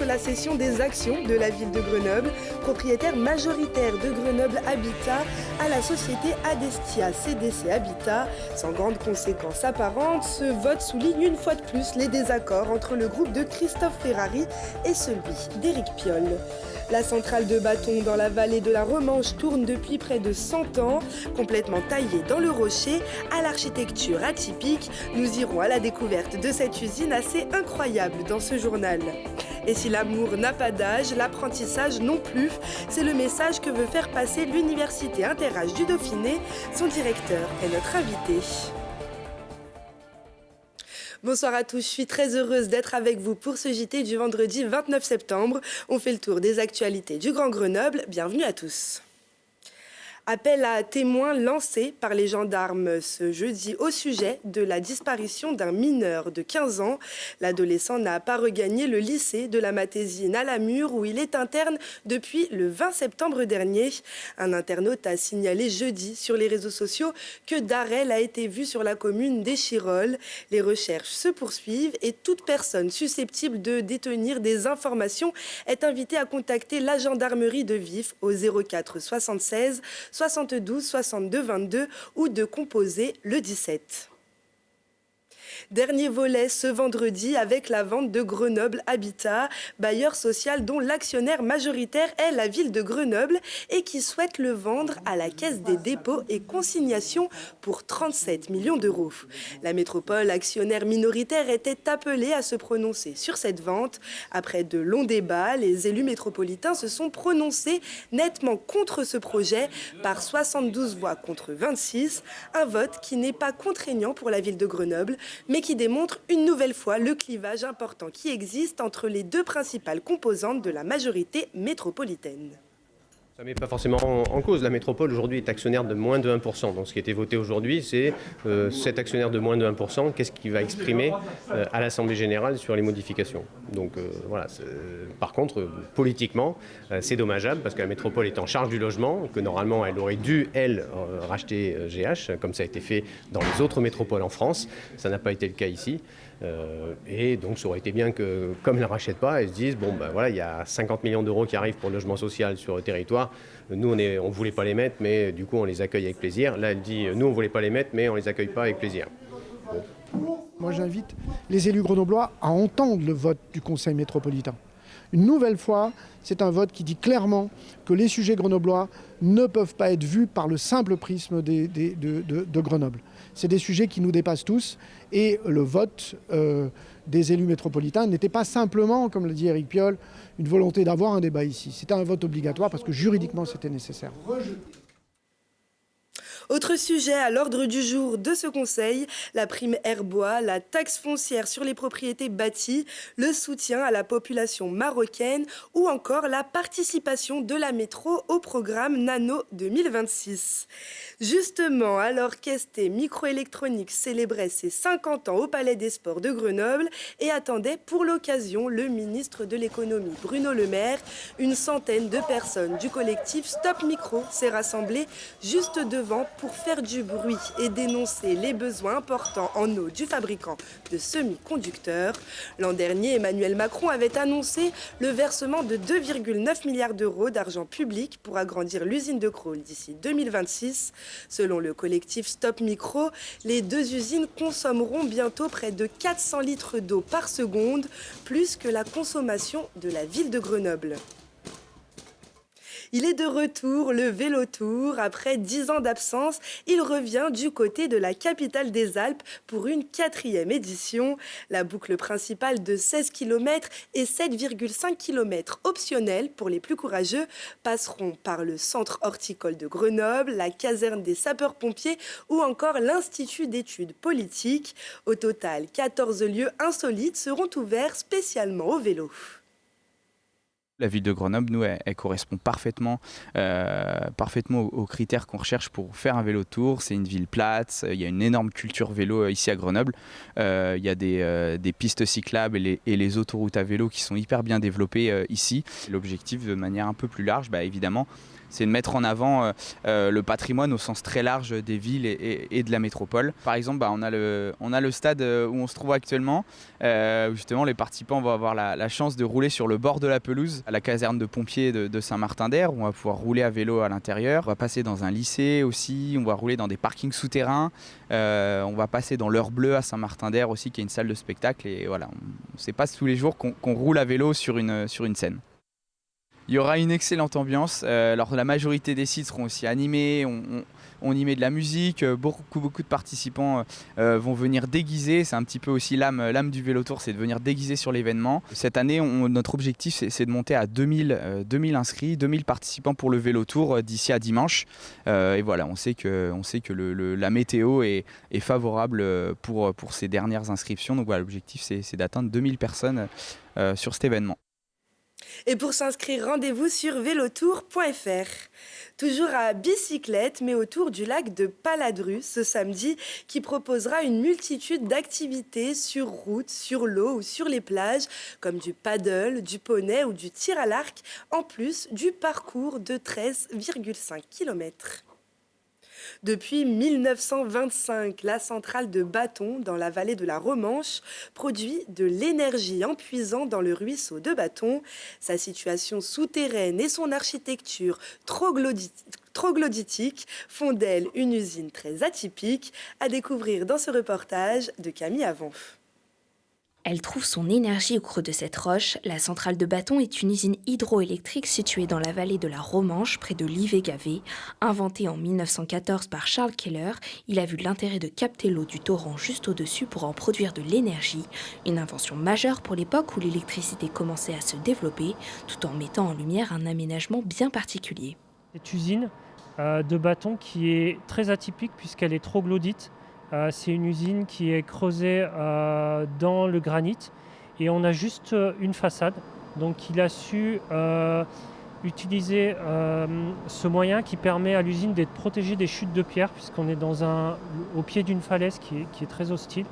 contre la cession des actions de la ville de Grenoble, propriétaire majoritaire de Grenoble Habitat, à la société Adestia CDC Habitat. Sans grande conséquence apparente, ce vote souligne une fois de plus les désaccords entre le groupe de Christophe Ferrari et celui d'Éric Piolle. La centrale de Bâton dans la vallée de la Romanche tourne depuis près de 100 ans. Complètement taillée dans le rocher, à l'architecture atypique, nous irons à la découverte de cette usine assez incroyable dans ce journal. Et si l'amour n'a pas d'âge, l'apprentissage non plus. C'est le message que veut faire passer l'Université Interage du Dauphiné. Son directeur est notre invité. Bonsoir à tous, je suis très heureuse d'être avec vous pour ce JT du vendredi 29 septembre. On fait le tour des actualités du Grand Grenoble. Bienvenue à tous. Appel à témoins lancé par les gendarmes ce jeudi au sujet de la disparition d'un mineur de 15 ans. L'adolescent n'a pas regagné le lycée de la Matésine à Lamure où il est interne depuis le 20 septembre dernier. Un internaute a signalé jeudi sur les réseaux sociaux que Darel a été vu sur la commune d'Échirolles. Les recherches se poursuivent et toute personne susceptible de détenir des informations est invitée à contacter la gendarmerie de Vif au 04 76 72 62 22 ou de composer le 17. Dernier volet ce vendredi avec la vente de Grenoble Habitat, bailleur social dont l'actionnaire majoritaire est la ville de Grenoble et qui souhaite le vendre à la Caisse des dépôts et consignations pour 37 millions d'euros. La métropole actionnaire minoritaire était appelée à se prononcer sur cette vente. Après de longs débats, les élus métropolitains se sont prononcés nettement contre ce projet par 72 voix contre 26, un vote qui n'est pas contraignant pour la ville de Grenoble, mais qui démontre une nouvelle fois le clivage important qui existe entre les deux principales composantes de la majorité métropolitaine. Ça ne met pas forcément en cause. La métropole aujourd'hui est actionnaire de moins de 1%. Donc ce qui a été voté aujourd'hui, c'est cet actionnaire de moins de 1%, qu'est-ce qu'il va exprimer à l'Assemblée générale sur les modifications. Donc voilà. Par contre, politiquement, c'est dommageable parce que la métropole est en charge du logement, que normalement elle aurait dû, elle, racheter GH, comme ça a été fait dans les autres métropoles en France. Ça n'a pas été le cas ici. Et donc ça aurait été bien que, comme ils ne la rachètent pas, elles se disent, bon ben voilà, il y a 50 millions d'euros qui arrivent pour le logement social sur le territoire. Nous, on ne voulait pas les mettre, mais du coup, on les accueille avec plaisir. Là, elle dit, nous, on ne voulait pas les mettre, mais on ne les accueille pas avec plaisir. Bon. Moi, j'invite les élus grenoblois à entendre le vote du Conseil métropolitain. Une nouvelle fois, c'est un vote qui dit clairement que les sujets grenoblois ne peuvent pas être vus par le simple prisme de Grenoble. C'est des sujets qui nous dépassent tous et le vote des élus métropolitains n'était pas simplement, comme l'a dit Éric Piolle, une volonté d'avoir un débat ici. C'était un vote obligatoire parce que juridiquement c'était nécessaire. Autre sujet à l'ordre du jour de ce conseil, la prime Herbois, la taxe foncière sur les propriétés bâties, le soutien à la population marocaine ou encore la participation de la métro au programme Nano 2026. Justement, alors qu'EST Microélectronique célébrait ses 50 ans au Palais des Sports de Grenoble et attendait pour l'occasion le ministre de l'économie Bruno Le Maire, une centaine de personnes du collectif Stop Micro s'est rassemblée juste devant pour faire du bruit et dénoncer les besoins importants en eau du fabricant de semi-conducteurs. L'an dernier, Emmanuel Macron avait annoncé le versement de 2,9 milliards d'euros d'argent public pour agrandir l'usine de Crolles d'ici 2026. Selon le collectif Stop Micro, les deux usines consommeront bientôt près de 400 litres d'eau par seconde, plus que la consommation de la ville de Grenoble. Il est de retour, le Vélo Tour. Après 10 ans d'absence, il revient du côté de la capitale des Alpes pour une 4e édition. La boucle principale de 16 km et 7,5 km optionnels pour les plus courageux passeront par le centre horticole de Grenoble, la caserne des sapeurs-pompiers ou encore l'Institut d'études politiques. Au total, 14 lieux insolites seront ouverts spécialement au vélo. La ville de Grenoble, nous, elle correspond parfaitement aux critères qu'on recherche pour faire un vélo tour. C'est une ville plate, il y a une énorme culture vélo ici à Grenoble. Il y a des pistes cyclables et les autoroutes à vélo qui sont hyper bien développées ici. L'objectif, de manière un peu plus large, évidemment, c'est de mettre en avant le patrimoine au sens très large des villes et de la métropole. Par exemple, on a le stade où on se trouve actuellement, où justement les participants vont avoir la chance de rouler sur le bord de la pelouse, à la caserne de pompiers de Saint-Martin-d'Hères, où on va pouvoir rouler à vélo à l'intérieur. On va passer dans un lycée aussi, on va rouler dans des parkings souterrains, on va passer dans l'Heure Bleue à Saint-Martin-d'Hères aussi, qui est une salle de spectacle. Et voilà, c'est pas tous les jours qu'on roule à vélo sur une scène. Il y aura une excellente ambiance. Alors la majorité des sites seront aussi animés. On y met de la musique. Beaucoup de participants vont venir déguisés. C'est un petit peu aussi l'âme du Vélo Tour, c'est de venir déguiser sur l'événement. Cette année, notre objectif, c'est de monter à 2000 inscrits, 2000 participants pour le Vélo Tour d'ici à dimanche. Et voilà, on sait que la météo est favorable pour ces dernières inscriptions. Donc voilà, l'objectif, c'est d'atteindre 2000 personnes sur cet événement. Et pour s'inscrire, rendez-vous sur velotour.fr. Toujours à bicyclette, mais autour du lac de Paladru ce samedi, qui proposera une multitude d'activités sur route, sur l'eau ou sur les plages, comme du paddle, du poney ou du tir à l'arc, en plus du parcours de 13,5 km. Depuis 1925, la centrale de Bâton, dans la vallée de la Romanche, produit de l'énergie en puisant dans le ruisseau de Bâton. Sa situation souterraine et son architecture troglodytique font d'elle une usine très atypique, à découvrir dans ce reportage de Camille Avanf. Elle trouve son énergie au creux de cette roche. La centrale de Bâton est une usine hydroélectrique située dans la vallée de la Romanche, près de Livet-Gavet. Inventée en 1914 par Charles Keller, il a vu l'intérêt de capter l'eau du torrent juste au-dessus pour en produire de l'énergie. Une invention majeure pour l'époque où l'électricité commençait à se développer, tout en mettant en lumière un aménagement bien particulier. Cette usine de Bâton qui est très atypique puisqu'elle est troglodyte. C'est une usine qui est creusée dans le granit et on a juste une façade. Donc il a su utiliser ce moyen qui permet à l'usine d'être protégée des chutes de pierre puisqu'on est au pied d'une falaise qui est très hostile.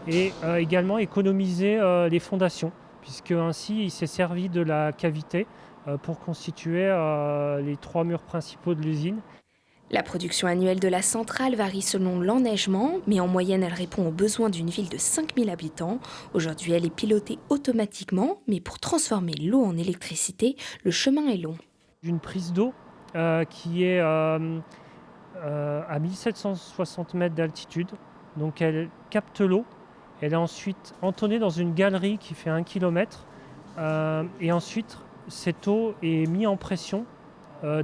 Et également économiser les fondations puisque ainsi il s'est servi de la cavité pour constituer les 3 murs principaux de l'usine. La production annuelle de la centrale varie selon l'enneigement, mais en moyenne, elle répond aux besoins d'une ville de 5000 habitants. Aujourd'hui, elle est pilotée automatiquement, mais pour transformer l'eau en électricité, le chemin est long. Une prise d'eau qui est à 1760 mètres d'altitude. Donc elle capte l'eau, elle est ensuite entonnée dans une galerie qui fait 1 km. Et ensuite, cette eau est mise en pression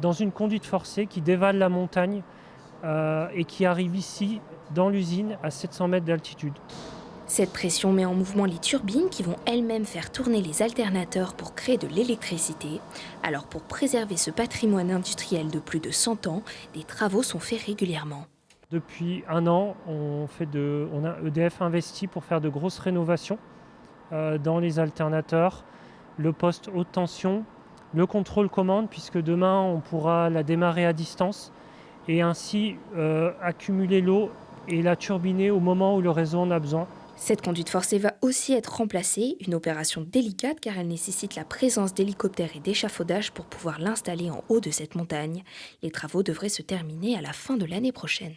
dans une conduite forcée qui dévale la montagne et qui arrive ici dans l'usine à 700 mètres d'altitude. Cette pression met en mouvement les turbines qui vont elles-mêmes faire tourner les alternateurs pour créer de l'électricité. Alors pour préserver ce patrimoine industriel de plus de 100 ans, des travaux sont faits régulièrement. Depuis 1 an, EDF investit pour faire de grosses rénovations dans les alternateurs, le poste haute tension, le contrôle commande, puisque demain on pourra la démarrer à distance et ainsi accumuler l'eau et la turbiner au moment où le réseau en a besoin. Cette conduite forcée va aussi être remplacée, une opération délicate car elle nécessite la présence d'hélicoptères et d'échafaudages pour pouvoir l'installer en haut de cette montagne. Les travaux devraient se terminer à la fin de l'année prochaine.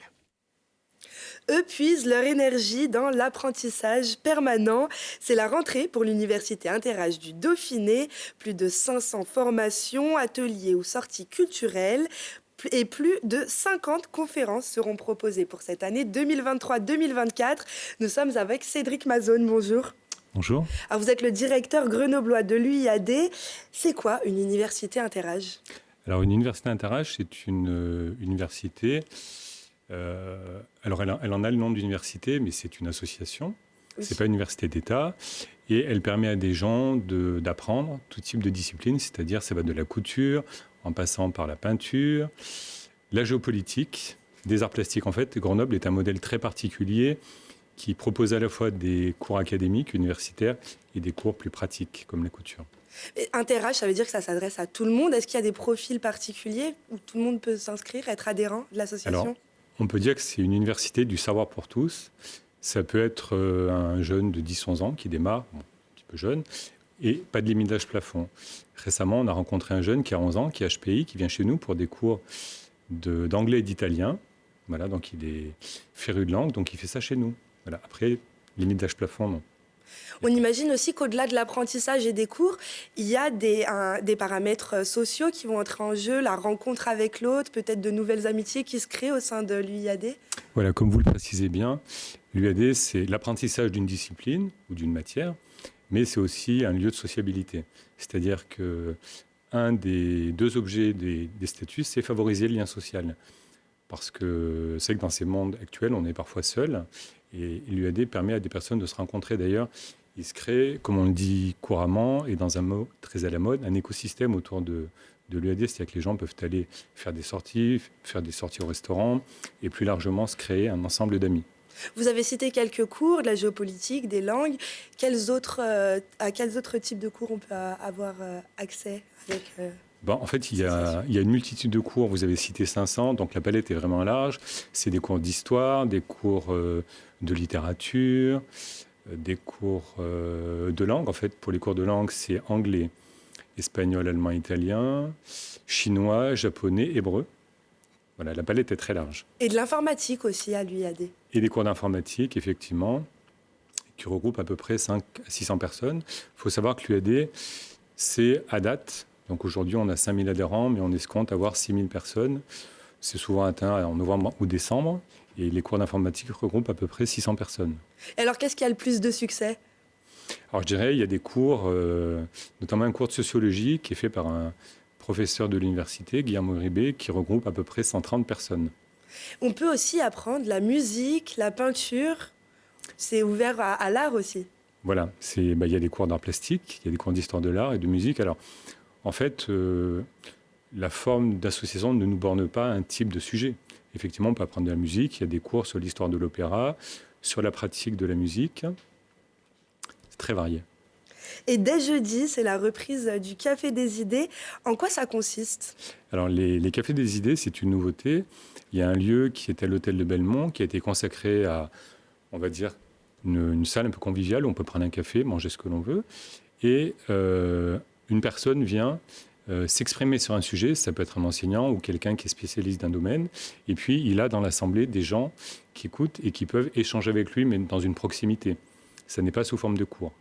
Eux puisent leur énergie dans l'apprentissage permanent. C'est la rentrée pour l'Université Interage du Dauphiné. Plus de 500 formations, ateliers ou sorties culturelles et plus de 50 conférences seront proposées pour cette année 2023-2024. Nous sommes avec Cédric Mazone. Bonjour. Bonjour. Alors vous êtes le directeur grenoblois de l'UIAD. C'est quoi une université Interage ? Alors une université Interage, c'est une université... alors elle en a le nom d'université, mais c'est une association. Oui. C'est pas une université d'État. Et elle permet à des gens d'apprendre tout type de discipline, c'est-à-dire ça va de la couture, en passant par la peinture, la géopolitique, des arts plastiques. En fait, Grenoble est un modèle très particulier qui propose à la fois des cours académiques, universitaires, et des cours plus pratiques, comme la couture. Interage, ça veut dire que ça s'adresse à tout le monde. Est-ce qu'il y a des profils particuliers où tout le monde peut s'inscrire, être adhérent de l'association ? Alors, on peut dire que c'est une université du savoir pour tous. Ça peut être un jeune de 10-11 ans qui démarre, un petit peu jeune, et pas de limite d'âge plafond. Récemment, on a rencontré un jeune qui a 11 ans, qui est HPI, qui vient chez nous pour des cours d'anglais et d'italien. Voilà, donc il est féru de langue, donc il fait ça chez nous. Voilà. Après, limite d'âge plafond, non. On imagine aussi qu'au-delà de l'apprentissage et des cours, il y a des paramètres sociaux qui vont entrer en jeu, la rencontre avec l'autre, peut-être de nouvelles amitiés qui se créent au sein de l'UIAD. Voilà, comme vous le précisez bien, l'UIAD, c'est l'apprentissage d'une discipline ou d'une matière, mais c'est aussi un lieu de sociabilité. C'est-à-dire qu'un des deux objets des statuts, c'est favoriser le lien social. Parce que c'est que dans ces mondes actuels, on est parfois seul, et l'UIAD permet à des personnes de se rencontrer. D'ailleurs, il se crée, comme on le dit couramment, et dans un mot très à la mode, un écosystème autour de l'UIAD, c'est-à-dire que les gens peuvent aller faire des sorties au restaurant, et plus largement se créer un ensemble d'amis. Vous avez cité quelques cours, de la géopolitique, des langues. À quels autres types de cours on peut avoir accès avec, En fait, il y a une multitude de cours. Vous avez cité 500, donc la palette est vraiment large. C'est des cours d'histoire, des cours de littérature, des cours de langue. En fait, pour les cours de langue, c'est anglais, espagnol, allemand, italien, chinois, japonais, hébreu. Voilà, la palette est très large. Et de l'informatique aussi à l'UIAD. Et des cours d'informatique, effectivement, qui regroupent à peu près 500 à 600 personnes. Il faut savoir que l'UIAD, c'est à date. Donc aujourd'hui, on a 5000 adhérents, mais on escompte avoir 6000 personnes. C'est souvent atteint en novembre ou décembre. Et les cours d'informatique regroupent à peu près 600 personnes. Et alors, qu'est-ce qui a le plus de succès ? Alors je dirais, il y a des cours, notamment un cours de sociologie qui est fait par un professeur de l'université, Guillermo Ribé, qui regroupe à peu près 130 personnes. On peut aussi apprendre la musique, la peinture. C'est ouvert à l'art aussi. Voilà, il y a des cours d'art plastique, il y a des cours d'histoire de l'art et de musique. Alors, en fait, la forme d'association ne nous borne pas à un type de sujet. Effectivement, on peut apprendre de la musique. Il y a des cours sur l'histoire de l'opéra, sur la pratique de la musique. C'est très varié. Et dès jeudi, c'est la reprise du Café des idées. En quoi ça consiste ? Alors, les Cafés des idées, c'est une nouveauté. Il y a un lieu qui est à l'hôtel de Belmont, qui a été consacré à, on va dire, une salle un peu conviviale où on peut prendre un café, manger ce que l'on veut. Et une personne vient s'exprimer sur un sujet. Ça peut être un enseignant ou quelqu'un qui est spécialiste d'un domaine. Et puis, il a dans l'assemblée des gens qui écoutent et qui peuvent échanger avec lui, mais dans une proximité. Ça n'est pas sous forme de cours.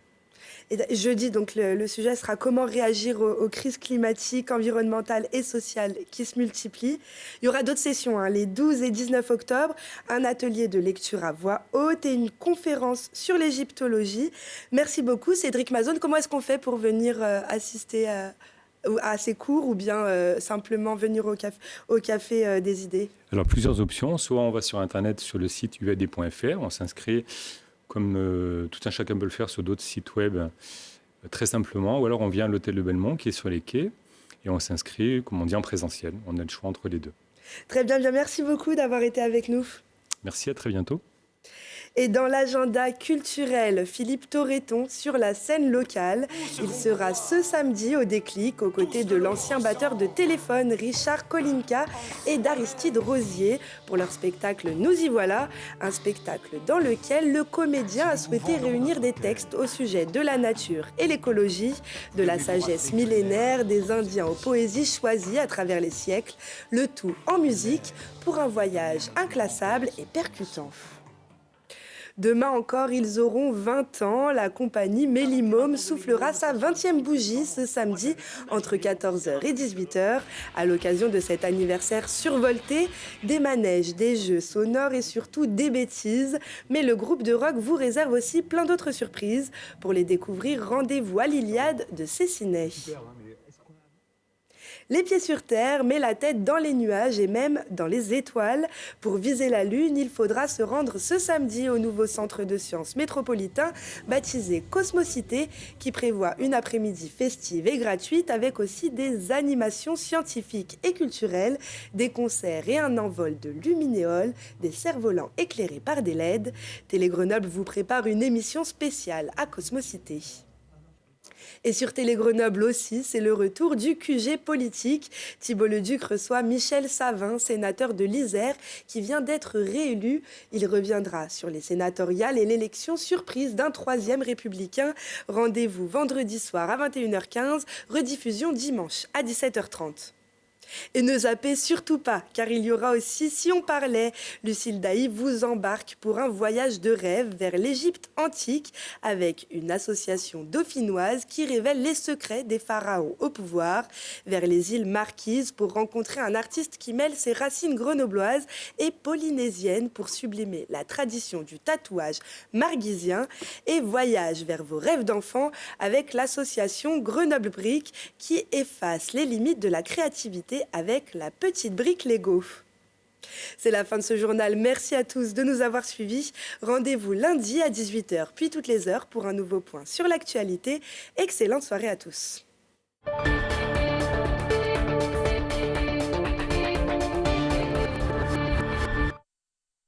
Et jeudi, donc, le sujet sera comment réagir aux crises climatiques, environnementales et sociales qui se multiplient. Il y aura d'autres sessions, les 12 et 19 octobre, un atelier de lecture à voix haute et une conférence sur l'égyptologie. Merci beaucoup, Cédric Mazone. Comment est-ce qu'on fait pour venir assister à ces cours ou bien simplement venir au café des idées ? Alors, plusieurs options. Soit on va sur Internet, sur le site uad.fr, on s'inscrit comme tout un chacun peut le faire sur d'autres sites web très simplement, ou alors on vient à l'hôtel de Belmont qui est sur les quais et on s'inscrit, comme on dit, en présentiel. On a le choix entre les deux. Très bien, merci beaucoup d'avoir été avec nous. Merci, à très bientôt. Et dans l'agenda culturel, Philippe Torreton sur la scène locale. Il sera ce samedi au Déclic aux côtés de l'ancien batteur de Téléphone Richard Kolinka et d'Aristide Rosier pour leur spectacle Nous y voilà, un spectacle dans lequel le comédien a souhaité réunir des textes au sujet de la nature et l'écologie, de la sagesse millénaire des Indiens aux poésies choisies à travers les siècles, le tout en musique pour un voyage inclassable et percutant. Demain encore, ils auront 20 ans. La compagnie Mélimôme soufflera sa 20e bougie ce samedi entre 14h et 18h. À l'occasion de cet anniversaire survolté, des manèges, des jeux sonores et surtout des bêtises. Mais le groupe de rock vous réserve aussi plein d'autres surprises. Pour les découvrir, rendez-vous à l'Iliade de Cessinet. Les pieds sur terre, mais la tête dans les nuages et même dans les étoiles. Pour viser la Lune, il faudra se rendre ce samedi au nouveau centre de sciences métropolitain baptisé Cosmocité, qui prévoit une après-midi festive et gratuite avec aussi des animations scientifiques et culturelles, des concerts et un envol de luminéoles, des cerfs-volants éclairés par des LED. Télé Grenoble vous prépare une émission spéciale à Cosmocité. Et sur Télé Grenoble aussi, c'est le retour du QG politique. Thibault Leduc reçoit Michel Savin, sénateur de l'Isère, qui vient d'être réélu. Il reviendra sur les sénatoriales et l'élection surprise d'un 3e républicain. Rendez-vous vendredi soir à 21h15, rediffusion dimanche à 17h30. Et ne zappez surtout pas, car il y aura aussi Si on parlait. Lucille Dailly vous embarque pour un voyage de rêve vers l'Égypte antique avec une association dauphinoise qui révèle les secrets des pharaons au pouvoir, vers les îles Marquises pour rencontrer un artiste qui mêle ses racines grenobloises et polynésiennes pour sublimer la tradition du tatouage marguisien, et voyage vers vos rêves d'enfant avec l'association Grenoble Brique qui efface les limites de la créativité avec la petite brique Lego. C'est la fin de ce journal. Merci à tous de nous avoir suivis. Rendez-vous lundi à 18h, puis toutes les heures pour un nouveau point sur l'actualité. Excellente soirée à tous.